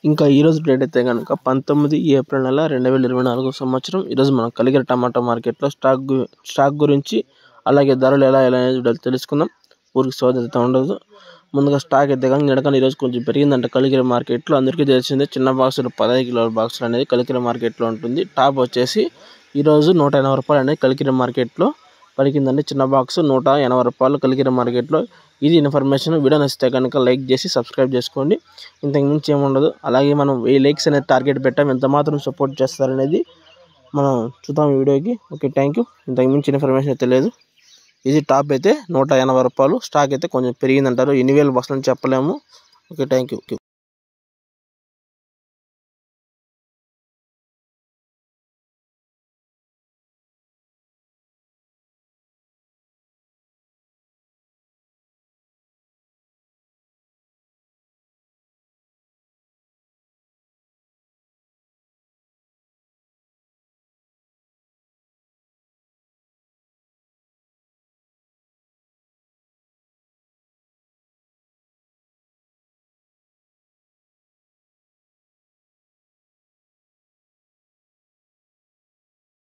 ఇంకా ఈరోజు డేట్ అయితే కనుక 19 ఏప్రిల్ నెల 2024 సంవత్సరం. ఈరోజు మనం కలిగిరి టమాటా మార్కెట్లో స్టాక్ గురించి అలాగే ధరలు ఎలా అనేది తెలుసుకుందాం. ఊరికి సోదరిత ఉండదు. ముందుగా స్టాక్ అయితే కానీ నిడకని ఈరోజు కొంచెం పెరిగిందంట కలిగిరి మార్కెట్లో. అందరికీ తెలిసిందే చిన్న బాక్సులు 15 కిలోల బాక్సులు అనేది కలిగిరి మార్కెట్లో ఉంటుంది. టాప్ వచ్చేసి ఈరోజు 180 రూపాయలు అనేది కలిగిరి మార్కెట్లో పలికిందండి. చిన్న బాక్స్ 180 రూపాయలు కలిగిరి మార్కెట్లో. ఇది ఇన్ఫర్మేషన్. వీడియో నచ్చితే కనుక లైక్ చేసి సబ్స్క్రైబ్ చేసుకోండి. ఇంతకు మించి ఏముండదు. అలాగే మనం 1000 లైక్స్ అనేది టార్గెట్ పెట్టాం. ఎంత మాత్రం సపోర్ట్ చేస్తారనేది మనం చూద్దాం ఈ వీడియోకి. Okay, thank you. ఇంతకు మించి ఇన్ఫర్మేషన్ అయితే లేదు. ఇది టాప్ అయితే 180 రూపాయలు. స్టాక్ అయితే కొంచెం పెరిగిందంటారు. 8,000 బస్సులు అని చెప్పలేము. Okay, thank you.